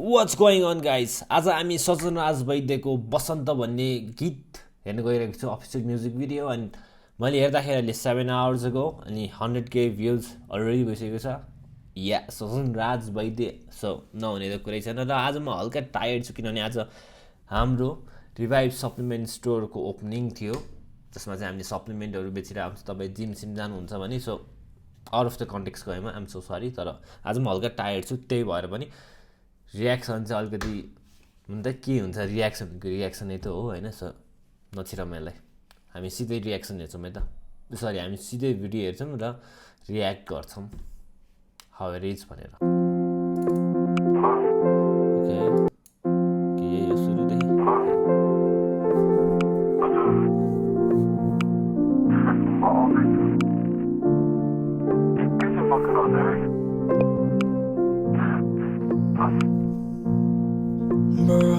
What's going on guys. आज हामी सजनराज वैद्यको बसन्त भन्ने गीत हेर्न गइरहेको छु, अफिसियल म्युजिक भिडियो। अनि मैले हेर्दाखेरि अहिले 7 आवर्स अगो अनि 100K भ्युज अलरेडी भइसकेको छ। या सजनराज वैद्य सो नहुने त कुरै छैन। र आज म हल्का टायर्ड छु किनभने आज हाम्रो रिभाइभ सप्लिमेन्ट स्टोरको ओपनिङ थियो, जसमा चाहिँ हामीले सप्लिमेन्टहरू बेचिरहेको हुन्छ। तपाईँ जिम सिम जानुहुन्छ भने so out of the context गएमा आइएम सो सरी। तर आज म हल्का टायर्ड छु, त्यही भएर पनि रियाक्सन चाहिँ अलिकति हुन त के हुन्छ, रियाक्सनै त हो होइन। सो नछिराउँ यसलाई, हामी सिधै रियाक्सन हेर्छौँ है त, सरी हामी सिधै भिडियो हेर्छौँ र रियाक्ट गर्छौँ हाउ इट इज भनेर। ओके के यो सुरुदेखि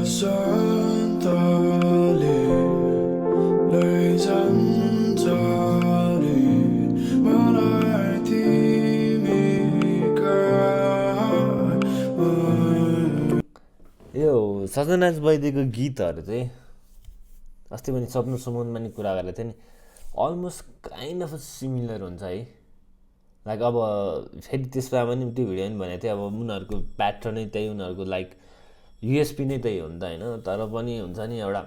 बसन्तले लैजान्छले मलाई तिमी कहाँ। यो सजनराज वैद्यको गीतहरू चाहिँ अस्ति पनि स्वप्न सुमनमा नि कुरा गरेको थिएँ नि, अलमोस्ट काइन्ड अफ सिमिलर हुन्छ है। लाइक अब फेरि त्यसमा पनि त्यो भिडियो पनि भनेको थिएँ, अब उनीहरूको प्याटर्नै त्यही, उनीहरूको लाइक युएसपी नै त्यही हो नि त होइन। तर पनि हुन्छ नि एउटा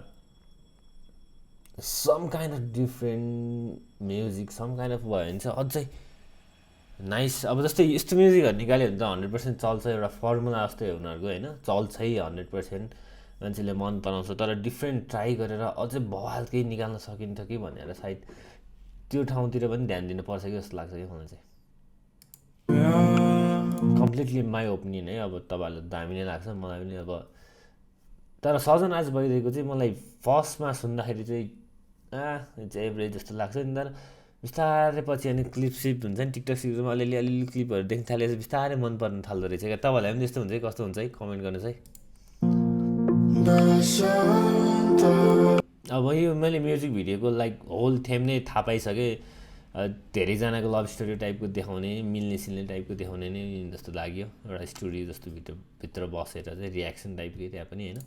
some kind of different music, some kind of भयो भने चाहिँ अझै नाइस। अब जस्तै यस्तो म्युजिकहरू निकाल्यो भने त 100% चल्छ, एउटा फर्मुला जस्तै हो उनीहरूको होइन, चल्छै 100% मान्छेले मन पराउँछ। तर डिफ्रेन्ट ट्राई गरेर अझै बवाल केही निकाल्न सकिन्छ कि भनेर सायद त्यो ठाउँतिर पनि ध्यान दिनुपर्छ कि जस्तो लाग्छ कि मलाई चाहिँ। कम्प्लिटली माई ओपिनियन है, अब तपाईँहरूलाई दामी नै लाग्छ, मलाई पनि। अब तर सजनराज वैद्यको चाहिँ मलाई फर्स्टमा सुन्दाखेरि चाहिँ चाहिँ एभरेज जस्तो लाग्छ नि। तर बिस्तारै पछि अनि क्लिप हुन्छ नि, टिकटक सिकमा अलिअलि क्लिपहरू देख्न थालेपछि बिस्तारै मन पर्न थाल्दो रहेछ क्या। तपाईँहरूलाई पनि त्यस्तो हुन्छ है, कस्तो हुन्छ है, कमेन्ट गर्नुहोस् है। अब यो मैले म्युजिक भिडियोको लाइक होल थेम नै थाहा पाइसकेँ। धेरैजनाको लभ स्टोरी टाइपको देखाउने, मिल्ने सिल्ने टाइपको देखाउने नै जस्तो लाग्यो, एउटा स्टोरी जस्तो भित्र बसेर चाहिँ रियाक्सन टाइपकै त्यहाँ पनि होइन।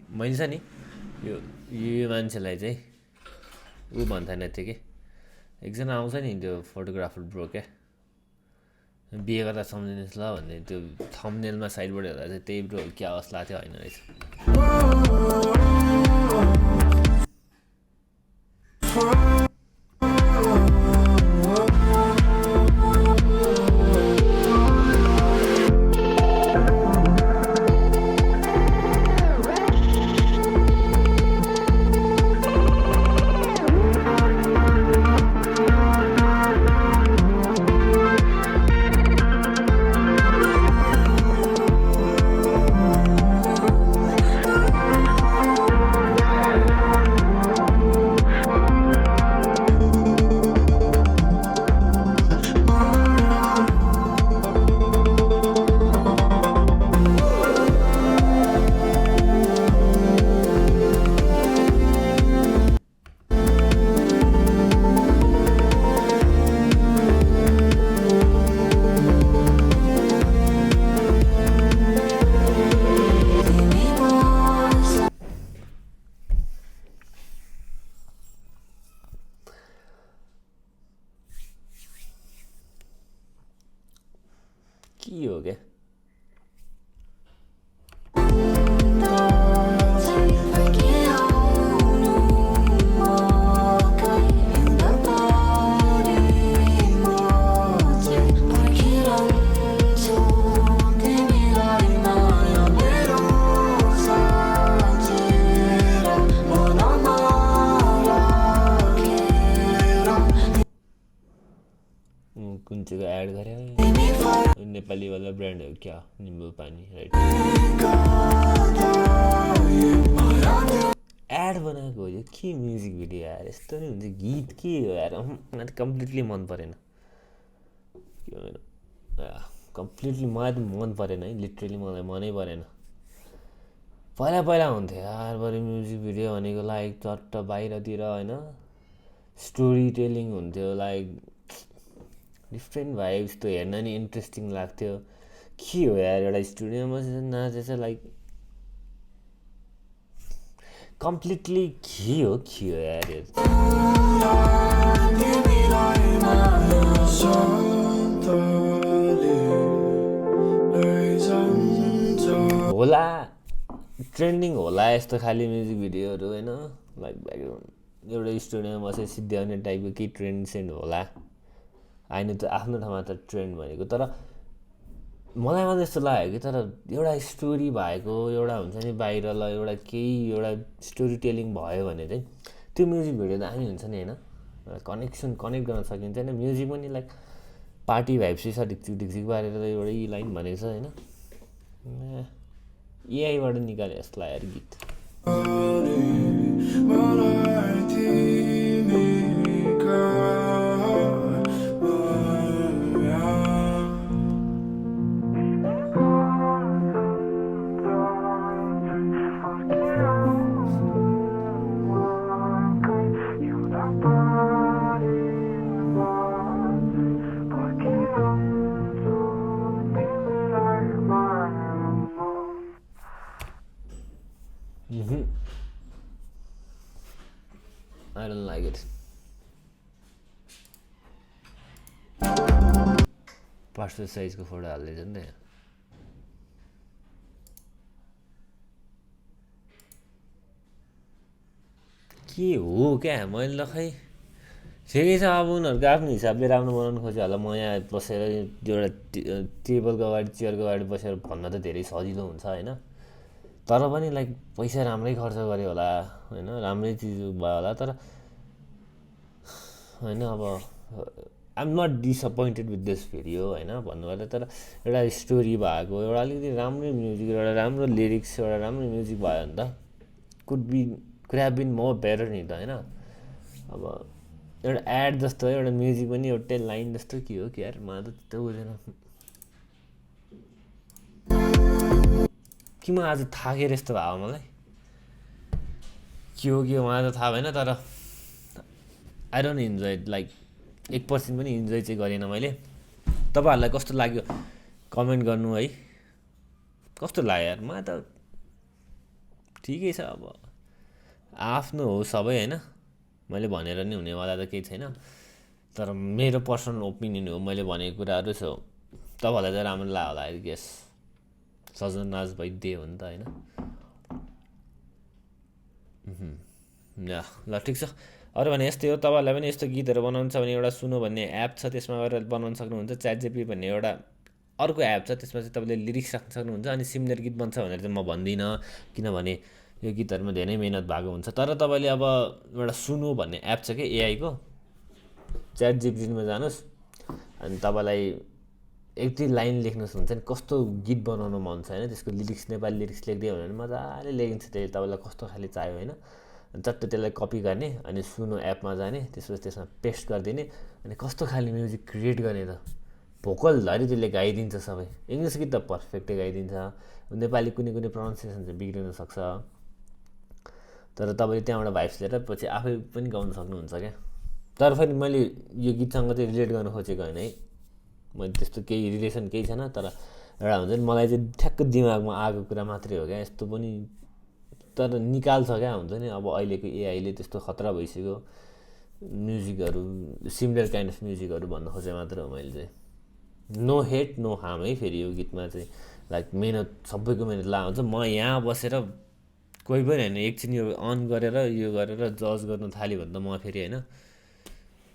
मैले छ नि यो मान्छेलाई चाहिँ ऊ भन्दैन थियो कि, एकजना आउँछ नि त्यो फोटोग्राफर ब्रो क्या, बिहे गर्दा सम्झिनुहोस् ल भन्ने, त्यो थम्बनेलमा साइडबाट हेर्दा चाहिँ त्यही ब्रो क्या अवस्था लाग्थ्यो, होइन रहेछ। नेपालीवाला ब्रान्ड हो क्या निम्बु पानी राइट एड बनाएको हो यो के म्युजिक भिडियो यार यस्तो नि हुन्छ गीत के हो यार मलाई त कम्प्लिटली मन परेन कम्प्लिटली मलाई त मन परेन है लिटरली मलाई मनै परेन पहिला पहिला हुन्थ्यो यार बरु म्युजिक भिडियो भनेको लाइक चट्ट बाहिरतिर होइन स्टोरी टेलिङ हुन्थ्यो लाइक डिफ्रेन्ट भाइब्स त्यो हेर्न नि इन्ट्रेस्टिङ लाग्थ्यो के हो यार एउटा स्टुडियोमा नाचेछ लाइक कम्प्लिटली के हो यार यो होला ट्रेन्डिङ होला यस्तो खालि म्युजिक भिडियोहरू होइन लाइक ब्याकग्राउन्ड एउटा स्टुडियोमा बसेर सिद्ध्याउने टाइपको केही ट्रेन्ड सेन्ड होला आइनु त आफ्नो ठाउँमा त ट्रेन्ड भनेको तर मलाई मात्रै यस्तो लाग्यो कि तर एउटा स्टोरी भएको एउटा हुन्छ नि बाहिरलाई एउटा केही एउटा स्टोरी टेलिङ भयो भने चाहिँ त्यो म्युजिक भिडियो दामी हुन्छ नि होइन कनेक्ट गर्न सकिन्छ होइन म्युजिक पनि लाइक पार्टी भाइब्स छ ढिकझिक पारेर एउटै लाइन भनेको छ होइन एआईबाट निकाले जस्तो लाग्यो गीत I don't like it. Passport साइजको फोटो हाल्दैछ नि त के हो क्या मैले ल खै ठिकै छ अब उनीहरूको आफ्नो हिसाबले राम्रो बनाउनु खोज्यो होला म यहाँ बसेर एउटा टेबलको अगाडि चेयरको अगाडि बसेर भन्न त धेरै सजिलो हुन्छ होइन तर पनि लाइक पैसा राम्रै खर्च गऱ्यो होला होइन राम्रै चिज भयो होला तर होइन अब I'm not disappointed with this video होइन भन्नुपर्दा तर एउटा स्टोरी भएको एउटा अलिकति राम्रै म्युजिक एउटा राम्रो लिरिक्स एउटा राम्रो म्युजिक भयो भने त could have been more better नि त होइन अब एउटा एड जस्तो है एउटा म्युजिक पनि एउटै लाइन जस्तो के हो कि यार मलाई त त्यस्तो बुझेन कि म आज थाकेर यस्तो भयो मलाई के हो मलाई त थाहा भएन तर आई डोन्ट इन्जोय लाइक 1% पनि इन्जोय चाहिँ गरेन मैले तपाईँहरूलाई कस्तो लाग्यो कमेन्ट गर्नु है कस्तो लाग्यो यार मलाई त ठिकै छ अब आफ्नो हो सबै होइन मैले भनेर नि हुनेवाला त केही छैन तर मेरो पर्सनल ओपिनियन हो मैले भनेको कुराहरू छ तपाईँहरूलाई चाहिँ राम्रो लाग्यो होला आई गेस सजन नाज भइदिए हो नि त होइन ल ठिक छ अरू भने यस्तै हो तपाईँहरूलाई पनि यस्तो गीतहरू बनाउनु छ भने एउटा सुनो भन्ने एप छ त्यसमा गएर बनाउन सक्नुहुन्छ च्याटजिपी भन्ने एउटा अर्को एप छ त्यसमा चाहिँ तपाईँले लिरिक्स राख्न सक्नुहुन्छ अनि सिमिलर गीत बन्छ भनेर चाहिँ म भन्दिनँ किनभने यो गीतहरूमा धेरै मिहिनेत भएको हुन्छ तर तपाईँले अब एउटा सुनो भन्ने एप छ क्या एआईको च्याटजिपीमा जानुहोस् अनि तपाईँलाई एक दुई लाइन लेख्नुहोस् हुन्छ नि कस्तो गीत बनाउनु मन छ होइन त्यसको लिरिक्स नेपाली लिरिक्स लेखिदियो भने मजाले लेखिन्छ त्यसले तपाईँलाई कस्तो खाले चाहियो होइन अनि चट्ट त्यसलाई कपी गर्ने अनि सुनो एपमा जाने त्यसपछि त्यसमा पेस्ट गरिदिने अनि कस्तो खाले म्युजिक क्रिएट गर्ने त भोकलधरि त्यसले गाइदिन्छ सबै इङ्ग्लिस गीत त पर्फेक्टै गाइदिन्छ नेपाली कुनै प्रोनाउन्सिएसन चाहिँ बिग्रिन सक्छ तर तपाईँले त्यहाँबाट भाइब्स लिएर पछि आफै पनि गाउन सक्नुहुन्छ क्या तर फेरि मैले यो गीतसँग चाहिँ रिलेट गर्न खोजेको होइन है मैले त्यस्तो केही रिलेसन केही छैन तर एउटा हुन्छ नि मलाई चाहिँ ठ्याक्क दिमागमा आएको कुरा मात्रै हो क्या यस्तो पनि तर निकाल्छ क्या हुन्छ नि अब अहिलेको एआईले त्यस्तो खतरा भइसक्यो म्युजिकहरू सिमिलर काइन्ड अफ म्युजिकहरू भन्न खोजे मात्र हो मैले चाहिँ नो हेट नो हार्म है फेरि यो गीतमा चाहिँ लाइक मिहिनेत सबैको मिहिनेत हुन्छ म यहाँ बसेर कोही पनि होइन एकछिन यो अन गरेर यो गरेर जज गर्नु थाल्यो भने त म फेरि होइन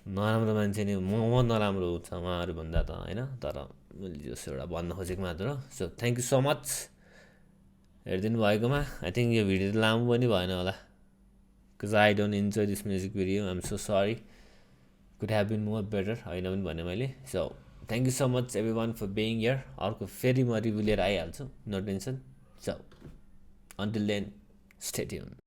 नराम्रो मान्छे नि म नराम्रो छ उहाँहरू भन्दा त होइन तर मैले जस एउटा भन्न खोजेको मात्र so thank you so much हेरिदिनु भएकोमा आई थिङ्क यो भिडियो त लामो पनि भएन होला because I don't enjoy this music video I am so sorry could have been more better होइन पनि भने मैले so thank you so much everyone for being here अर्को फेरि म रिभ्यू लिएर आइहाल्छु no tension so until then stay tune